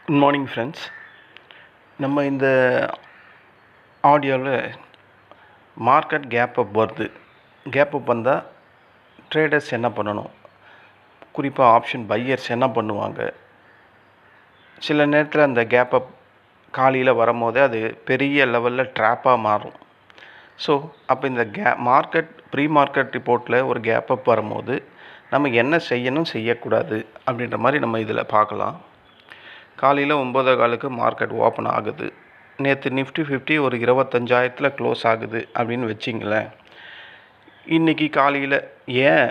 Good morning friends. நம்ம இந்த ஆடியோவில் மார்க்கெட் கேப் அப் வருது. கேப் அப் வந்தால் ட்ரேடர்ஸ் என்ன பண்ணணும், குறிப்பாக ஆப்ஷன் பையர்ஸ் என்ன பண்ணுவாங்க, சில நேரத்தில் அந்த கேப் அப் காலையில் வரும்போதே அது பெரிய லெவலில் ட்ராப்பாக மாறும். ஸோ அப்போ இந்த மார்க்கெட் ப்ரீ மார்க்கெட் ரிப்போர்ட்டில் ஒரு கேப் அப் வரும்போது நம்ம என்ன செய்யணும் செய்யக்கூடாது அப்படின்ற மாதிரி நம்ம இதில் பார்க்கலாம். காலையில் 9:15 மார்க்கெட் ஓப்பன் ஆகுது. நேற்று நிஃப்டி 50 ஒரு 25,000 க்ளோஸ் ஆகுது அப்படின்னு வச்சிங்களேன். இன்றைக்கி காலையில் ஏன்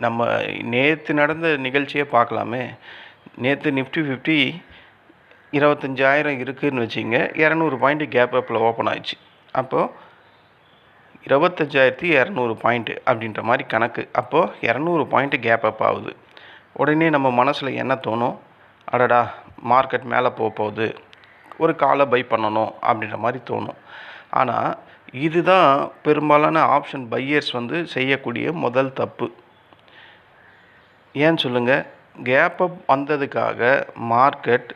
நம்ம நேற்று நடந்த நிகழ்ச்சியை பார்க்கலாமே. நேற்று நிஃப்டி 50 25,000 இருக்குதுன்னு வச்சிங்க, 200 பாயிண்ட் கேப் அப்பில் ஓப்பன் ஆயிடுச்சு. அப்போது 25,200 பாயிண்ட்டு அப்படின்ற மாதிரி கணக்கு. அப்போது 200 பாயிண்ட்டு கேப் அப் ஆகுது. உடனே நம்ம மனசில் என்ன தோணும், அடடா மார்க்கெட் மேலே போகுது, ஒரு காலை பை பண்ணணும் அப்படின்ற மாதிரி தோணும். ஆனால் இதுதான் பெரும்பாலான ஆப்ஷன் பையர்ஸ் செய்யக்கூடிய முதல் தப்பு. ஏன்னு சொல்லுங்கள், கேப் அப் வந்ததுக்காக மார்க்கெட்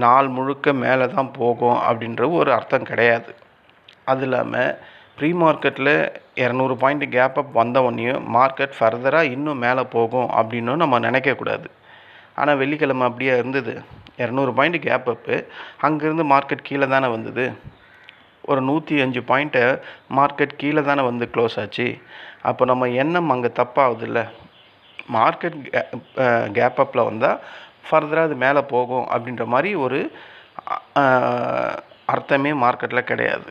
நாள் முழுக்க மேலே தான் போகும் அப்படின்ற ஒரு அர்த்தம் கிடையாது. அது இல்லாமல் ப்ரீ மார்க்கெட்டில் 200 பாயிண்ட் கேப் அப் வந்தவொடனேயும் மார்க்கெட் ஃபர்தராக இன்னும் மேலே போகும் அப்படின்னு நம்ம நினைக்கக்கூடாது. ஆனால் வெள்ளிக்கிழமை அப்படியே இருந்தது. 200 பாயிண்ட் கேப் அப்பு, அங்கேருந்து மார்க்கெட் கீழே தானே வந்தது. ஒரு 105 பாயிண்ட்டை மார்க்கெட் கீழே தானே வந்து க்ளோஸ் ஆச்சு. அப்போ நம்ம எண்ணம் அங்கே தப்பாகுதில்ல. மார்க்கெட் கேப் அப்பில் வந்தால் ஃபர்தராக அது மேலே போகும் அப்படின்ற மாதிரி ஒரு அர்த்தமே மார்க்கெட்டில் கிடையாது.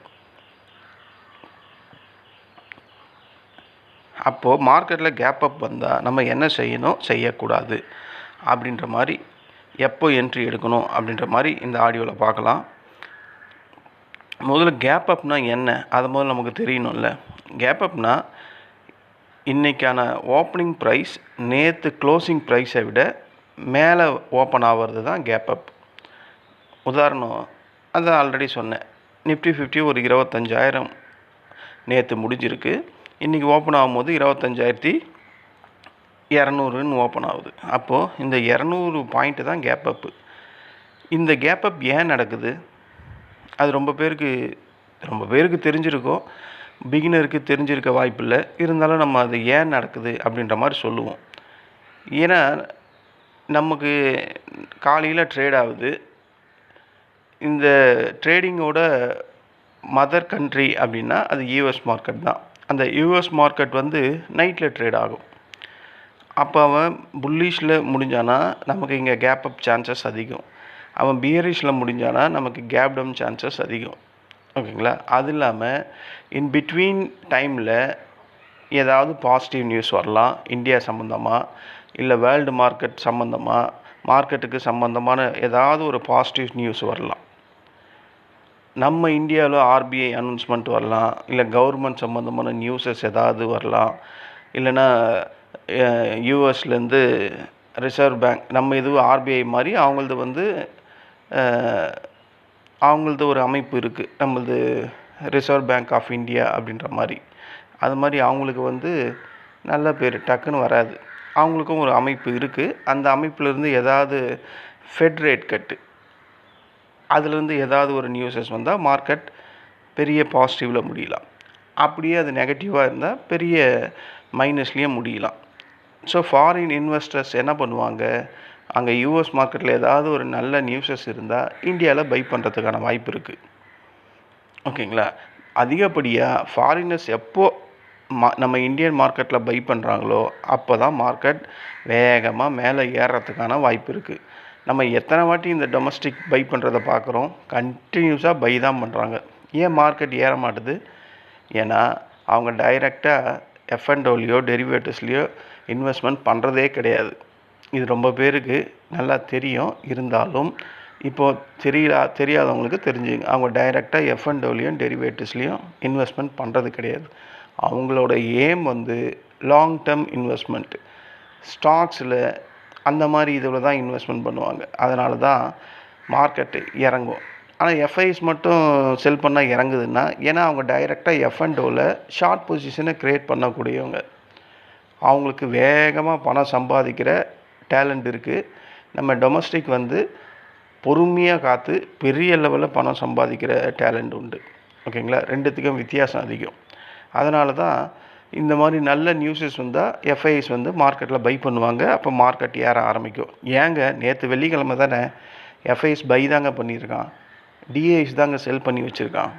அப்போது மார்க்கெட்டில் கேப் அப் வந்தால் நம்ம என்ன செய்யணும் செய்யக்கூடாது அப்படின்ற மாதிரி, எப்போ என்ட்ரி எடுக்கணும் அப்படின்ற மாதிரி இந்த ஆடியோவில் பார்க்கலாம். முதல்ல கேப் அப்னா என்ன, அது முதல்ல நமக்கு தெரியணும்ல. கேப் அப்னா இன்றைக்கான ஓப்பனிங் ப்ரைஸ் நேற்று க்ளோசிங் ப்ரைஸை விட மேலே ஓப்பன் ஆகிறது தான் கேப் அப். உதாரணம் அதான் ஆல்ரெடி சொன்னேன். நிஃப்டி 50 ஒரு 25,000 நேற்று முடிஞ்சிருக்கு. இன்றைக்கி ஓப்பன் ஆகும்போது 25,200ன்னு ஓப்பன் ஆகுது. அப்போது இந்த 200 பாயிண்ட்டு தான் கேப் அப்பு. இந்த கேப் அப் ஏன் நடக்குது, அது ரொம்ப பேருக்கு தெரிஞ்சிருக்கும், பிகினருக்கு தெரிஞ்சிருக்க வாய்ப்பில்லை. இருந்தாலும் நம்ம அது ஏன் நடக்குது அப்படின்ற மாதிரி சொல்லுவோம். ஏன்னா நமக்கு காலையில் ட்ரேட் ஆகுது. இந்த ட்ரேடிங்கோட மதர் கண்ட்ரி அப்படின்னா அது யூஎஸ் மார்க்கெட் தான். அந்த யூஎஸ் மார்க்கெட் நைட்டில் ட்ரேட் ஆகும். அப்போ அவன் புல்லிஷில் முடிஞ்சானா நமக்கு இங்கே கேப் அப் சான்சஸ் அதிகம். அவன் பியரிஷில் முடிஞ்சானா நமக்கு கேப் டவுன் சான்சஸ் அதிகம். ஓகேங்களா. அது இல்லாமல் இன் பிட்வீன் டைமில் ஏதாவது பாசிட்டிவ் நியூஸ் வரலாம், இந்தியா சம்மந்தமாக இல்லை வேர்ல்டு மார்க்கெட் சம்மந்தமாக, மார்க்கெட்டுக்கு சம்மந்தமான ஏதாவது ஒரு பாசிட்டிவ் நியூஸ் வரலாம். நம்ம இந்தியாவில் ஆர்பிஐ அனௌன்ஸ்மெண்ட் வரலாம், இல்லை கவர்மெண்ட் சம்மந்தமான நியூஸஸ் ஏதாவது வரலாம், இல்லைன்னா யூஎஸ்லேருந்து ரிசர்வ் பேங்க், நம்ம இது ஆர்பிஐ மாதிரி அவங்களது ஒரு அமைப்பு இருக்குது. நம்மளது ரிசர்வ் பேங்க் ஆஃப் இந்தியா அப்படின்ற மாதிரி. அது மாதிரி அவங்களுக்கு நல்ல பேர் டக்குன்னு வராது. அவங்களுக்கும் ஒரு அமைப்பு இருக்குது. அந்த அமைப்புலேருந்து ஏதாவது ஃபெட் ரேட் கட்டு, அதுலேருந்து ஏதாவது ஒரு நியூஸஸ் வந்தால் மார்க்கெட் பெரிய பாசிட்டிவில் முடியலாம். அப்படியே அது நெகட்டிவாக இருந்தால் பெரிய மைனஸ்லேயே முடியலாம். ஸோ ஃபாரின் இன்வெஸ்டர்ஸ் என்ன பண்ணுவாங்க, அங்கே யூஎஸ் மார்க்கெட்டில் ஏதாவது ஒரு நல்ல நியூஸஸ் இருந்தால் இந்தியாவில் பை பண்ணுறதுக்கான வாய்ப்பு இருக்குது. ஓகேங்களா. அதிகப்படியாக ஃபாரினர்ஸ் எப்போது நம்ம இந்தியன் மார்க்கெட்டில் பை பண்ணுறாங்களோ அப்போ தான் மார்க்கெட் வேகமாக மேலே ஏறுறதுக்கான வாய்ப்பு இருக்குது. நம்ம எத்தனை வாட்டி இந்த டொமஸ்டிக் பை பண்ணுறதை பார்க்குறோம், கண்டினியூஸாக பை தான் பண்ணுறாங்க. ஏன் மார்க்கெட் ஏற மாட்டுது? ஏன்னா அவங்க டைரெக்டாக எஃப்என்டோலையோ டெரிவேட்டிவ்ஸ்லையோ இன்வெஸ்ட்மெண்ட் பண்ணுறதே கிடையாது. இது ரொம்ப பேருக்கு நல்லா தெரியும். இருந்தாலும் இப்போது தெரியாதவங்களுக்கு தெரிஞ்சுங்க. அவங்க டைரெக்டாக எஃப்என்டோலையும் டெரிவேட்டிவ்ஸ்லையும் இன்வெஸ்ட்மெண்ட் பண்ணுறது கிடையாது. அவங்களோட ஏம் லாங் டேர்ம் இன்வெஸ்ட்மெண்ட்டு, ஸ்டாக்ஸில் அந்த மாதிரி இதில் தான் இன்வெஸ்ட்மெண்ட் பண்ணுவாங்க. அதனால தான் மார்க்கெட்டு இறங்கும். ஆனால் எஃப்ஐஸ் மட்டும் செல் பண்ணால் இறங்குதுன்னா, ஏன்னா அவங்க டைரெக்டாக எஃப்என்டோவில் ஷார்ட் பொசிஷனை க்ரியேட் பண்ணக்கூடியவங்க. அவங்களுக்கு வேகமாக பணம் சம்பாதிக்கிற டேலண்ட் இருக்குது. நம்ம டொமஸ்டிக் வந்து பொறுமையாக காத்து பெரிய லெவலில் பணம் சம்பாதிக்கிற டேலண்ட் உண்டு. ஓகேங்களா? ரெண்டுத்துக்கும் வித்தியாசம் அதிகம். அதனால தான் இந்த மாதிரி நல்ல நியூஸஸ் வந்தால் எஃப்ஐஎஸ் வந்து மார்க்கெட்டில் பை பண்ணுவாங்க. அப்போ மார்க்கெட் ஏற ஆரம்பிக்கும். ஏங்க நேற்று வெள்ளிக்கிழமை தானே எஃப்ஐஎஸ் பை தாங்க பண்ணியிருக்கான், டிஐஎஸ் தாங்க செல் பண்ணி வச்சுருக்கான்.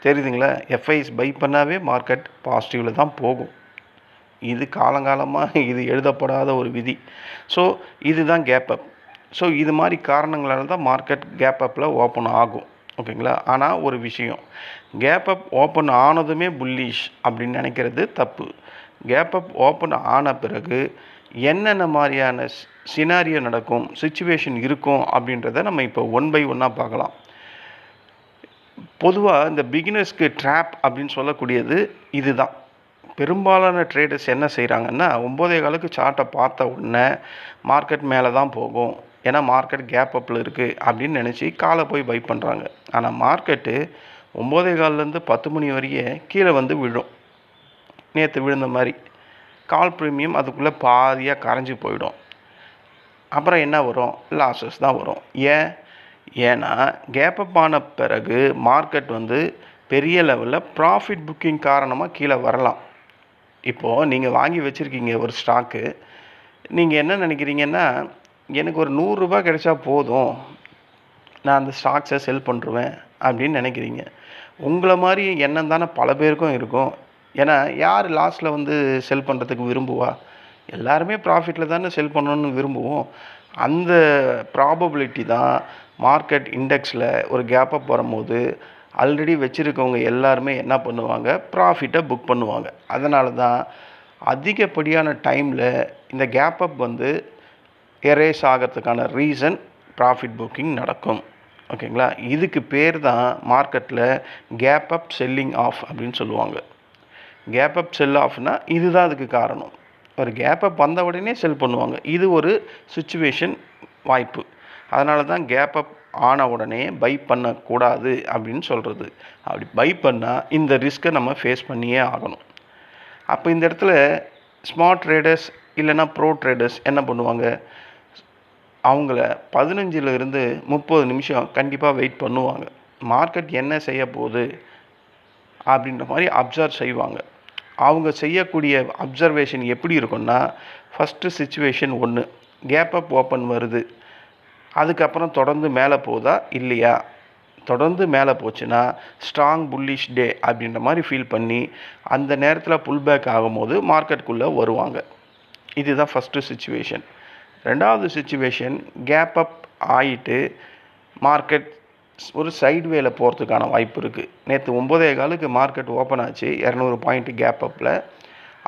தெரியுதுங்களா? எஃப்ஐஎஸ் பை பண்ணாவே மார்க்கெட் பாசிட்டிவில் தான் போகும். இது காலங்காலமாக இது எழுதப்படாத ஒரு விதி. ஸோ இதுதான் கேப் அப். ஸோ இது மாதிரி காரணங்களால தான் மார்க்கெட் கேப் அப்பில் ஓப்பன் ஆகும். ஓகேங்களா? ஆனால் ஒரு விஷயம், கேப் அப் ஓப்பன் ஆனதுமே புல்லிஷ் அப்படின்னு நினைக்கிறது தப்பு. கேப் அப் ஓப்பன் ஆன பிறகு என்னென்ன மாதிரியான சினாரியோ நடக்கும், சிச்சுவேஷன் இருக்கும் அப்படின்றத நம்ம இப்போ ஒன் பை ஒன்னாக பார்க்கலாம். பொதுவாக இந்த பிகினர்ஸ்க்கு ட்ராப் அப்படின்னு சொல்லக்கூடியது இதுதான். பெரும்பாலான ட்ரேடர்ஸ் என்ன செய்கிறாங்கன்னா 9:15க்கு சார்ட்டை பார்த்த உடனே மார்க்கெட் மேலே தான் போகும், ஏன்னா மார்க்கெட் கேப் அப்பில் இருக்குது அப்படின்னு நினச்சி காலை போய் பை பண்ணுறாங்க. ஆனால் மார்க்கெட்டு 9:15லேருந்து 10 மணி வரைக்கும் கீழே வந்து விழும். நேற்று விழுந்த மாதிரி கால் ப்ரீமியம் அதுக்குள்ளே பாதியாக கரைஞ்சி போயிடும். அப்புறம் என்ன வரும்? லாஸஸ் தான் வரும். ஏன்னா கேப் அப் ஆன பிறகு மார்க்கெட் வந்து பெரிய லெவலில் ப்ராஃபிட் புக்கிங் காரணமாக கீழே வரலாம். இப்போது நீங்கள் வாங்கி வச்சுருக்கீங்க ஒரு ஸ்டாக்கு, நீங்கள் என்ன நினைக்கிறீங்கன்னா, எனக்கு ஒரு 100 ரூபா கிடைச்சா போதும், நான் அந்த ஸ்டாக்ஸை செல் பண்ணுருவேன் அப்படின்னு நினைக்கிறீங்க. உங்களை மாதிரி எண்ணம் தானே பல பேருக்கும் இருக்கும். ஏன்னா யார் லாஸில் வந்து செல் பண்ணுறதுக்கு விரும்புவா? எல்லாருமே ப்ராஃபிட்டில் தானே செல் பண்ணணுன்னு விரும்புவோம். அந்த ப்ராபபிலிட்டி தான் மார்க்கெட் இண்டெக்ஸில் ஒரு கேப் அப் வரும்போது ஆல்ரெடி வச்சுருக்கவங்க எல்லாருமே என்ன பண்ணுவாங்க? ப்ராஃபிட்டை புக் பண்ணுவாங்க. அதனால தான் அதிகப்படியான டைமில் இந்த கேப் அப் வந்து எரேஸ் ஆகிறதுக்கான ரீசன் ப்ராஃபிட் புக்கிங் நடக்கும். ஓகேங்களா? இதுக்கு பேர் தான் மார்க்கெட்டில் கேப் அப் செல்லிங் ஆஃப் அப்படின்னு சொல்லுவாங்க. கேப் அப் செல் ஆஃப்னா இதுதான் அதுக்கு காரணம். ஒரு கேப் அப் வந்த உடனே செல் பண்ணுவாங்க. இது ஒரு சிச்சுவேஷன் வாய்ப்பு. அதனால தான் கேப் அப் ஆன உடனே பை பண்ணக்கூடாது அப்படின்னு சொல்கிறது. அப்படி பை பண்ணால் இந்த ரிஸ்க்கை நம்ம ஃபேஸ் பண்ணியே ஆகணும். அப்போ இந்த இடத்துல ஸ்மார்ட் ட்ரேடர்ஸ் இல்லைன்னா ப்ரோ ட்ரேடர்ஸ் என்ன பண்ணுவாங்க? அவங்கள 15லிருந்து 30 நிமிஷம் கண்டிப்பாக வெயிட் பண்ணுவாங்க. மார்க்கெட் என்ன செய்ய போகுது அப்படின்ற மாதிரி அப்சர்வ் செய்வாங்க. அவங்க செய்யக்கூடிய அப்சர்வேஷன் எப்படி இருக்குன்னா, first situation 1, gap up open வருது, அதுக்கப்புறம் தொடர்ந்து மேலே போகுதா இல்லையா? தொடர்ந்து மேலே போச்சுன்னா ஸ்ட்ராங் புல்லிஷ் டே அப்படின்ற மாதிரி ஃபீல் பண்ணி அந்த நேரத்தில் புல் பேக் ஆகும்போது மார்க்கெட்டுக்குள்ளே வருவாங்க. இதுதான் ஃபஸ்ட்டு சிச்சுவேஷன். ரெண்டாவது சிச்சுவேஷன், கேப் அப் ஆகிட்டு மார்க்கெட் ஒரு சைட்வேல போகிறதுக்கான வாய்ப்பு இருக்குது. நேற்று 9:15க்கு மார்க்கெட் ஓப்பன் ஆச்சு 200 பாயிண்ட் கேப் அப்பில்.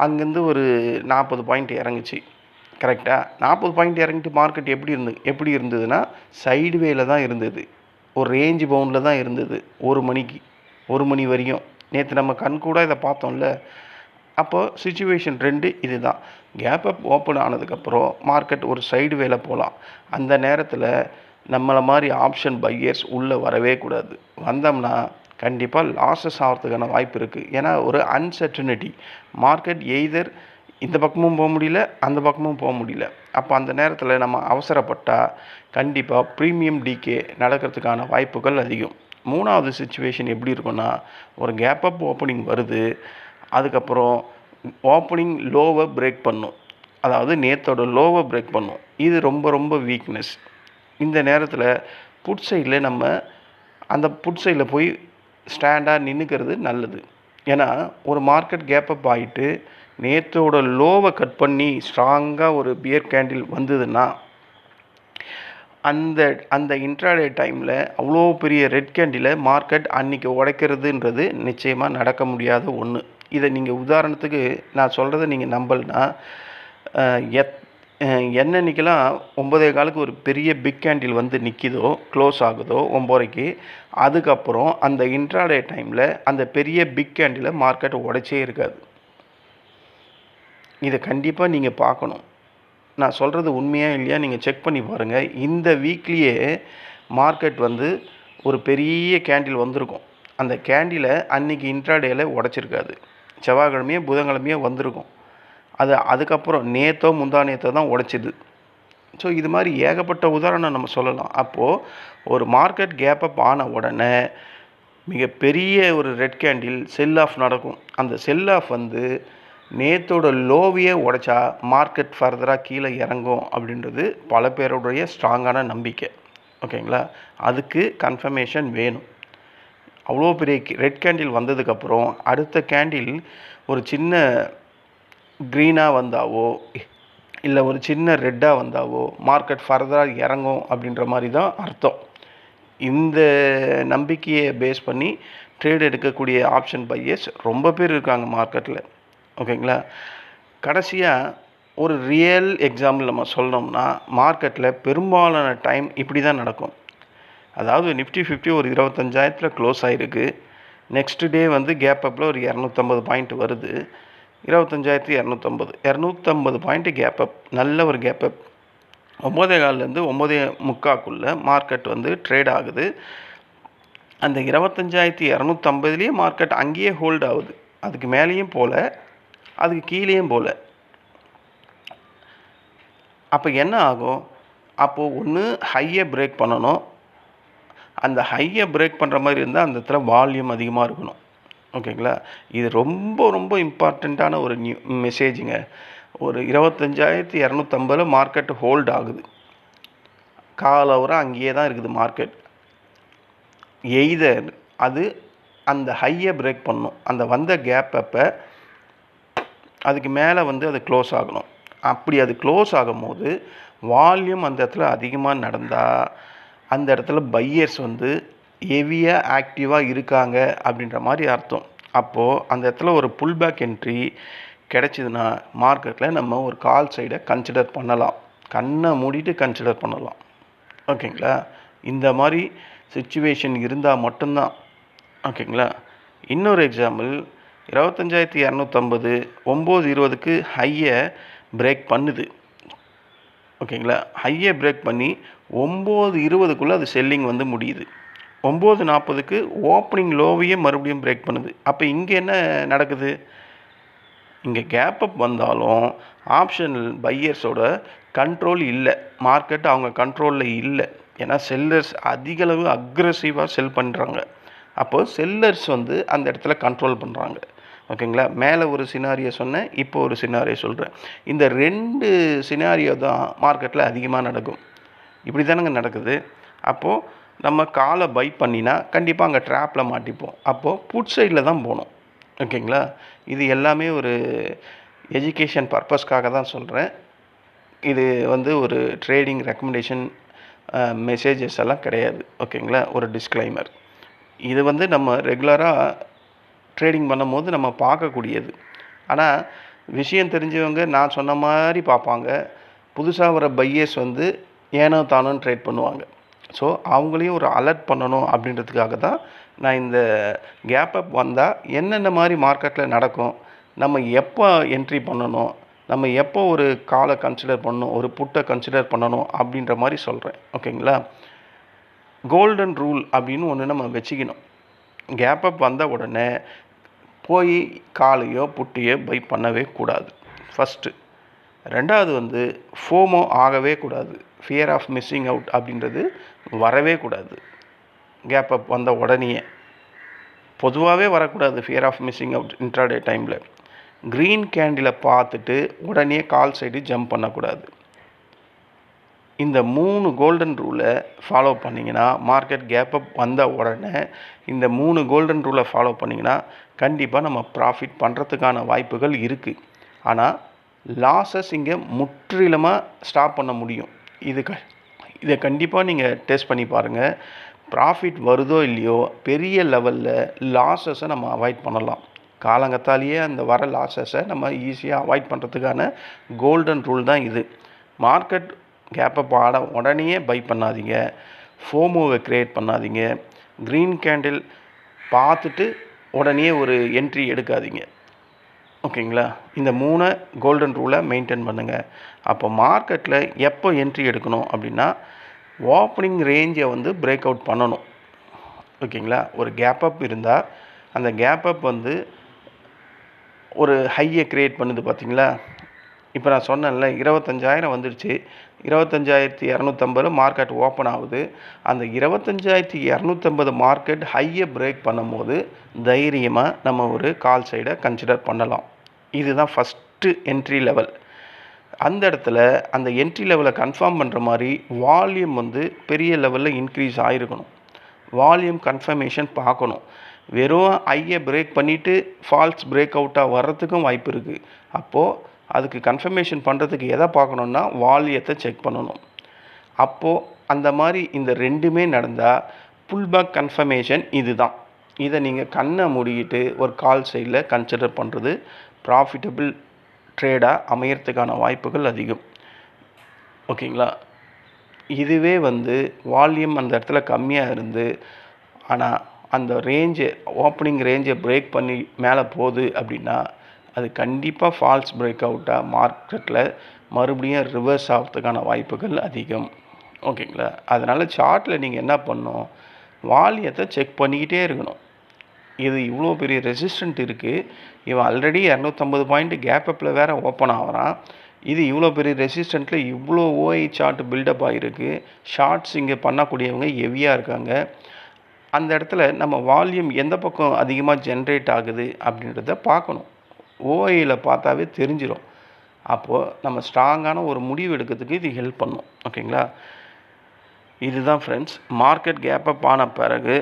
அங்கேருந்து ஒரு 40 பாயிண்ட் இறங்குச்சு. கரெக்டாக 40 பாயிண்ட் இறங்கிட்டு மார்க்கெட் எப்படி இருந்ததுன்னா சைடுவேல தான் இருந்தது. ஒரு ரேஞ்ச் பவுண்டில் தான் இருந்தது 1 மணி வரையும். நேற்று நம்ம கண் கூட இதை பார்த்தோம்ல. அப்போது சிச்சுவேஷன் 2 இது தான். கேப் அப் ஓப்பன் ஆனதுக்கப்புறம் மார்க்கெட் ஒரு சைடுவேல போகலாம். அந்த நேரத்தில் நம்மளை மாதிரி ஆப்ஷன் பையர்ஸ் உள்ளே வரவே கூடாது. வந்தோம்னா கண்டிப்பாக லாஸஸ் ஆகிறதுக்கான வாய்ப்பு இருக்குது. ஏன்னா ஒரு அன்சர்டனிட்டி, மார்க்கெட் எய்தர் இந்த பக்கமும் போக முடியல, அந்த பக்கமும் போக முடியல. அப்போ அந்த நேரத்தில் நம்ம அவசரப்பட்டால் கண்டிப்பாக ப்ரீமியம் டிகே நடக்கிறதுக்கான வாய்ப்புகள் அதிகம். மூணாவது சிச்சுவேஷன் எப்படி இருக்குன்னா, ஒரு கேப் அப் ஓப்பனிங் வருது, அதுக்கப்புறம் ஓப்பனிங் லோவை பிரேக் பண்ணும். அதாவது நேற்றோட லோவை பிரேக் பண்ணும். இது ரொம்ப ரொம்ப வீக்னஸ். இந்த நேரத்தில் புட் சைடில் நம்ம அந்த புட் சைடில் போய் ஸ்டாண்டாக நின்றுக்கிறது நல்லது. ஏன்னா ஒரு மார்க்கெட் கேப் அப் ஆகிட்டு நேற்றோட லோவை கட் பண்ணி ஸ்ட்ராங்காக ஒரு பியர் கேண்டில் வந்ததுன்னா அந்த இன்ட்ராடே டைமில் அவ்வளோ பெரிய ரெட் கேண்டிலை மார்க்கெட் அன்றைக்கி உடைக்கிறதுன்றது நிச்சயமாக நடக்க முடியாத ஒன்று. இதை நீங்கள் உதாரணத்துக்கு நான் சொல்கிறத நீங்கள் நம்பலைன்னா, என்னன்னைக்கெல்லாம் 9:15க்கு ஒரு பெரிய பிக் கேண்டில் வந்து நிற்கிதோ, க்ளோஸ் ஆகுதோ 9:30க்கு, அதுக்கப்புறம் அந்த இன்ட்ராடே டைமில் அந்த பெரிய பிக் கேண்டிலை மார்க்கெட் உடைச்சே இருக்காது. இதை கண்டிப்பாக நீங்கள் பார்க்கணும். நான் சொல்கிறது உண்மையாக இல்லையா நீங்கள் செக் பண்ணி பாருங்கள். இந்த வீக்லியே மார்க்கெட் வந்து ஒரு பெரிய கேண்டில் வந்திருக்கும். அந்த கேண்டிலை அன்றைக்கி இன்ட்ராடேயில் உடைச்சிருக்காது. செவ்வாய்க்கிழமையோ புதன்கிழமையோ வந்திருக்கும். அதுக்கப்புறம் நேற்றோ முந்தா நேற்றோ தான் உடைச்சிது. ஸோ இது மாதிரி ஏகப்பட்ட உதாரணம் நம்ம சொல்லலாம். அப்போது ஒரு மார்க்கெட் கேப் அப் ஆன உடனே மிகப்பெரிய ஒரு ரெட் கேண்டில் செல் ஆஃப் நடக்கும். அந்த செல் ஆஃப் வந்து நேத்தோட லோவையே உடைச்சா மார்க்கெட் ஃபர்தராக கீழே இறங்கும் அப்படின்றது பல பேருடைய ஸ்ட்ராங்கான நம்பிக்கை. ஓகேங்களா? அதுக்கு கன்ஃபர்மேஷன் வேணும். அவ்வளோ பெரிய ரெட் கேண்டில் வந்ததுக்கப்புறம் அடுத்த கேண்டில் ஒரு சின்ன க்ரீனாக வந்தாவோ இல்லை ஒரு சின்ன ரெட்டாக வந்தாவோ மார்க்கெட் ஃபர்தராக இறங்கும் அப்படின்ற மாதிரி தான் அர்த்தம். இந்த நம்பிக்கையை பேஸ் பண்ணி ட்ரேட் எடுக்கக்கூடிய ஆப்ஷன் பையர்ஸ் ரொம்ப பேர் இருக்காங்க மார்க்கெட்டில். ஓகேங்களா? கடைசியாக ஒரு ரியல் எக்ஸாம்பிள் நம்ம சொல்லணும்னா மார்க்கெட்டில் பெரும்பாலான டைம் இப்படி தான் நடக்கும். அதாவது நிஃப்டி 50 ஒரு 25,000 க்ளோஸ் ஆகிருக்கு. நெக்ஸ்ட் டே வந்து கேப் அப்பில் ஒரு 250 பாயிண்ட் வருது. 25,250 பாயிண்ட் கேப் அப், நல்ல ஒரு கேப் அப். 9:15 9:45 மார்க்கெட் வந்து ட்ரேட் ஆகுது. அந்த 25,250 மார்க்கெட் அங்கேயே ஹோல்ட் ஆகுது. அதுக்கு மேலேயும் போகல, அதுக்கு கீழேயும் போகல. அப்போ என்ன ஆகும்? அப்போது ஒன்று ஹையை பிரேக் பண்ணணும். அந்த ஹையை பிரேக் பண்ணுற மாதிரி இருந்தால் அந்த இடத்துல வால்யூம் அதிகமாக இருக்கணும். ஓகேங்களா? இது ரொம்ப ரொம்ப இம்பார்ட்டண்ட்டான ஒரு மெசேஜுங்க. ஒரு 25,250 மார்க்கெட் ஹோல்ட் ஆகுது. காலவரம் அங்கேயே தான் இருக்குது மார்க்கெட். எய்தர் அது அந்த ஹையை பிரேக் பண்ணணும், அந்த வந்த கேப் அப்போ அதுக்கு மேலே வந்து அது க்ளோஸ் ஆகணும். அப்படி அது க்ளோஸ் ஆகும்போது வால்யூம் அந்த இடத்துல அதிகமாக நடந்தால் அந்த இடத்துல பையர்ஸ் வந்து ஹெவியாக ஆக்டிவாக இருக்காங்க அப்படின்ற மாதிரி அர்த்தம். அப்போது அந்த இடத்துல ஒரு புல் பேக் என்ட்ரி கிடச்சிதுன்னா மார்க்கெட்டில் நம்ம ஒரு கால் சைடை கன்சிடர் பண்ணலாம். கண்ணை மூடிட்டு கன்சிடர் பண்ணலாம். ஓகேங்களா? இந்த மாதிரி சிச்சுவேஷன் இருந்தால் மட்டும்தான். ஓகேங்களா? இன்னொரு எக்ஸாம்பிள், 25,250 9:20க்கு ஹையை பிரேக் பண்ணுது. ஓகேங்களா? ஹையை பிரேக் பண்ணி 9:20க்குள்ளே அது செல்லிங் வந்து முடியுது. 9:40க்கு ஓப்பனிங் லோவையே மறுபடியும் பிரேக் பண்ணுது. அப்போ இங்கே என்ன நடக்குது? இங்கே கேப் அப் வந்தாலும் ஆப்ஷன் பையர்ஸோட கண்ட்ரோல் இல்லை. மார்க்கெட் அவங்க கண்ட்ரோலில் இல்லை. ஏன்னா செல்லர்ஸ் அதிகளவு அக்ரெசிவாக செல் பண்ணுறாங்க. அப்போது செல்லர்ஸ் வந்து அந்த இடத்துல கண்ட்ரோல் பண்ணுறாங்க. ஓகேங்களா? மேலே ஒரு சினாரியோ சொன்னேன், இப்போ ஒரு சினாரியோ சொல்கிறேன். இந்த 2 சினாரியோ தான் மார்க்கெட்டில் அதிகமாக நடக்கும். இப்படி தானங்க நடக்குது. அப்போது நம்ம காலை பை பண்ணினா கண்டிப்பாக அங்கே ட்ராப்பில் மாட்டிப்போம். அப்போது புட் சைடில் தான் போகணும். ஓகேங்களா? இது எல்லாமே ஒரு எஜுகேஷன் பர்பஸ்க்காக தான் சொல்கிறேன். இது வந்து ஒரு ட்ரேடிங் ரெக்கமெண்டேஷன் மெசேஜஸ் எல்லாம் கிடையாது. ஓகேங்களா? ஒரு டிஸ்க்ளைமர். இது வந்து நம்ம ரெகுலராக ட்ரேடிங் பண்ணும்போது நம்ம பார்க்கக்கூடியது. ஆனால் விஷயம் தெரிஞ்சவங்க நான் சொன்ன மாதிரி பார்ப்பாங்க. புதுசாக வர பையர்ஸ் வந்து ஏனோ தானோன்னு ட்ரேட் பண்ணுவாங்க. ஸோ அவங்களையும் ஒரு அலர்ட் பண்ணணும் அப்படின்றதுக்காக தான் நான் இந்த கேப் அப் வந்தால் என்னென்ன மாதிரி மார்க்கெட்டில் நடக்கும், நம்ம எப்போ என்ட்ரி பண்ணணும், நம்ம எப்போ ஒரு காலை கன்சிடர் பண்ணணும், ஒரு புட்டை கன்சிடர் பண்ணணும் அப்படின்ற மாதிரி சொல்கிறேன். ஓகேங்களா? கோல்டன் ரூல் அப்படின்னு ஒன்று நம்ம வச்சுக்கணும். கேப் அப் வந்த உடனே போய் காலையோ புட்டையோ பை பண்ணவே கூடாது ஃபஸ்ட்டு. ரெண்டாவது வந்து ஃபோமோ ஆகவே கூடாது. ஃபியர் ஆஃப் மிஸ்ஸிங் அவுட் அப்படின்றது வரவே கூடாது. கேப் அப் வந்த உடனேயே பொதுவாகவே வரக்கூடாது. Fear of missing out intraday டைமில் க்ரீன் கேண்டிலை பார்த்துட்டு உடனே கால் சைடு ஜம்ப் பண்ணக்கூடாது. இந்த 3 கோல்டன் ரூலை ஃபாலோ பண்ணிங்கன்னா மார்க்கெட் கேப் அப் வந்த உடனே இந்த 3 கோல்டன் ரூலை ஃபாலோ பண்ணிங்கன்னா கண்டிப்பாக நம்ம ப்ராஃபிட் பண்ணுறதுக்கான வாய்ப்புகள் இருக்குது. ஆனால் லாஸஸ் இங்கே முற்றிலுமாக ஸ்டாப் பண்ண முடியும். இதை கண்டிப்பாக நீங்கள் டெஸ்ட் பண்ணி பாருங்கள். ப்ராஃபிட் வருதோ இல்லையோ பெரிய லெவலில் லாஸஸை நம்ம அவாய்ட் பண்ணலாம். காலங்கத்தாலேயே அந்த வர லாஸஸை நம்ம ஈஸியாக அவாய்ட் பண்ணுறதுக்கான கோல்டன் ரூல் தான் இது. மார்க்கெட் கேப் அப் ஆட உடனே பை பண்ணாதீங்க. ஃபோமோவை க்ரியேட் பண்ணாதீங்க. க்ரீன் கேண்டில் பார்த்துட்டு உடனே ஒரு என்ட்ரி எடுக்காதீங்க. ஓகேங்களா? இந்த 3 கோல்டன் ரூலை மெயின்டைன் பண்ணுங்கள். அப்போ மார்க்கெட்டில் எப்போ என்ட்ரி எடுக்கணும் அப்படின்னா ஓப்பனிங் ரேஞ்சை வந்து பிரேக் அவுட் பண்ணணும். ஓகேங்களா? ஒரு கேப் அப் இருந்தால் அந்த கேப் அப் வந்து ஒரு ஹையை க்ரியேட் பண்ணுது பார்த்தீங்களா? இப்போ நான் சொன்னேன்ல 25,000 வந்துடுச்சு. 25,250 மார்க்கெட் ஓப்பன் ஆகுது. அந்த 25,250 மார்க்கெட் ஹையை பிரேக் பண்ணும்போது தைரியமாக நம்ம ஒரு கால் சைடை கன்சிடர் பண்ணலாம். இதுதான் ஃபஸ்ட்டு என்ட்ரி லெவல். அந்த இடத்துல அந்த என்ட்ரி லெவலை கன்ஃபார்ம் பண்ணுற மாதிரி வால்யூம் வந்து பெரிய லெவலில் இன்க்ரீஸ் ஆகிருக்கணும். வால்யூம் கன்ஃபர்மேஷன் பார்க்கணும். வெறும் ஐயை பிரேக் பண்ணிவிட்டு ஃபால்ஸ் பிரேக் அவுட்டாக வர்றதுக்கும் வாய்ப்பு இருக்குது. அப்போது அதுக்கு கன்ஃபர்மேஷன் பண்ணுறதுக்கு எதை பார்க்கணுன்னா வால்யூத்தை செக் பண்ணணும். அப்போது அந்த மாதிரி இந்த ரெண்டுமே நடந்தால் புல்பேக் கன்ஃபர்மேஷன் இதுதான். இதை நீங்கள் கண்ணை மூடிக்கிட்டு ஒரு கால் சைடில் கன்சிடர் பண்ணுறது ப்ராஃபிட்டபிள் ட்ரேடாக அமையறதுக்கான வாய்ப்புகள் அதிகம். ஓகேங்களா? இதுவே வந்து வால்யூம் அந்த இடத்துல கம்மியாக இருந்து ஆனால் அந்த ரேஞ்சு ஓப்பனிங் ரேஞ்சை பிரேக் பண்ணி மேலே போகுது அப்படின்னா அது கண்டிப்பாக ஃபால்ஸ் பிரேக் அவுட்டாக மார்க்கெட்டில் மறுபடியும் ரிவர்ஸ் ஆகிறதுக்கான வாய்ப்புகள் அதிகம். ஓகேங்களா? அதனால் சார்ட்டில் நீங்கள் என்ன பண்ணணும், வால்யூத்தை செக் பண்ணிக்கிட்டே இருக்கணும். இது இவ்வளோ பெரிய ரெசிஸ்டன்ட் இருக்குது. இவன் ஆல்ரெடி 250 பாயிண்ட் கேப் அப்பில் வேறு ஓப்பன் ஆகிறான். இது இவ்வளோ பெரிய ரெசிஸ்டண்ட்டில் இவ்வளோ ஓஐ சார்ட் பில்டப் ஆகிருக்கு. ஷார்ட்ஸ் இங்கே பண்ணக்கூடியவங்க ஹெவியாக இருக்காங்க. அந்த இடத்துல நம்ம வால்யூம் எந்த பக்கம் அதிகமாக ஜென்ரேட் ஆகுது அப்படின்றத பார்க்கணும். ஓஐயில் பார்த்தாவே தெரிஞ்சிடும். அப்போது நம்ம ஸ்ட்ராங்கான ஒரு முடிவு எடுக்கிறதுக்கு இது ஹெல்ப் பண்ணும். ஓகேங்களா? இதுதான் ஃப்ரெண்ட்ஸ், மார்க்கெட் கேப் அப் ஆன பிறகு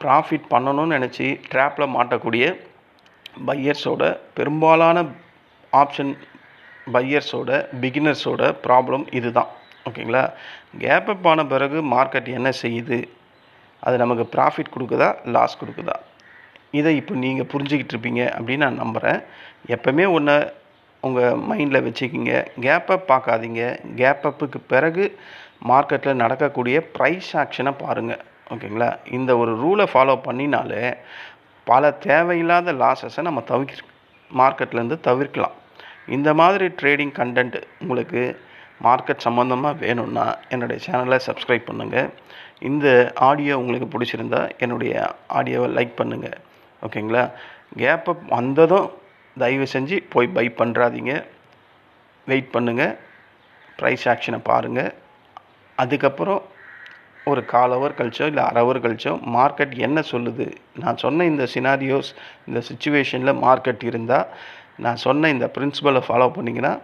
ப்ராஃபிட் பண்ணணும்னு நினச்சி ட்ராப்பில் மாட்டக்கூடிய பையர்ஸோட பெரும்பாலான ஆப்ஷன் பையர்ஸோட பிகினர்ஸோட ப்ராப்ளம் இதுதான். ஓகேங்களா? கேப் அப் ஆன பிறகு மார்க்கெட் என்ன செய்யுது, அது நமக்கு ப்ராஃபிட் கொடுக்குதா லாஸ் கொடுக்குதா, இதை இப்போ நீங்கள் புரிஞ்சுக்கிட்டு இருப்பீங்க அப்படின்னு நான் நம்புகிறேன். எப்போவுமே ஒன்று உங்கள் மைண்டில் வச்சுக்கிங்க, கேப் அப் பார்க்காதீங்க. கேப் அப்புக்கு பிறகு மார்க்கெட்டில் நடக்கக்கூடிய ப்ரைஸ் ஆக்ஷனை பாருங்கள். ஓகேங்களா? இந்த ஒரு ரூலை ஃபாலோ பண்ணினாலே பல தேவையில்லாத லாஸஸை நம்ம மார்க்கெட்லேருந்து தவிர்க்கலாம். இந்த மாதிரி ட்ரேடிங் கண்டென்ட் உங்களுக்கு மார்க்கெட் சம்மந்தமாக வேணும்னா என்னுடைய சேனலை சப்ஸ்கிரைப் பண்ணுங்கள். இந்த ஆடியோ உங்களுக்கு பிடிச்சிருந்தா என்னுடைய ஆடியோவை லைக் பண்ணுங்கள். ஓகேங்களா? கேப் அப் வந்ததும் தயவு செஞ்சு போய் பை பண்ணுறாதீங்க. வெயிட் பண்ணுங்கள், ப்ரைஸ் ஆக்ஷனை பாருங்கள். அதுக்கப்புறம் ஒரு 1/4 ஹவர் கழிச்சோ இல்லை 1/2 ஹவர் கழிச்சோ மார்க்கெட் என்ன சொல்லுது, நான் சொன்ன இந்த சினாரியோஸ் இந்த சிச்சுவேஷனில் மார்க்கெட் இருந்தால் நான் சொன்ன இந்த பிரின்சிபலை ஃபாலோ பண்ணிங்கன்னா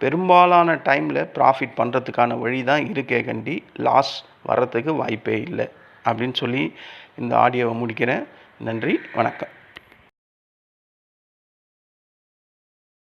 பெரும்பாலான டைமில் ப்ராஃபிட் பண்ணுறதுக்கான வழி தான் இருக்கே கண்டி லாஸ் வர்றதுக்கு வாய்ப்பே இல்லை அப்படின்னு சொல்லி இந்த ஆடியோவை முடிக்கிறேன். நன்றி, வணக்கம்.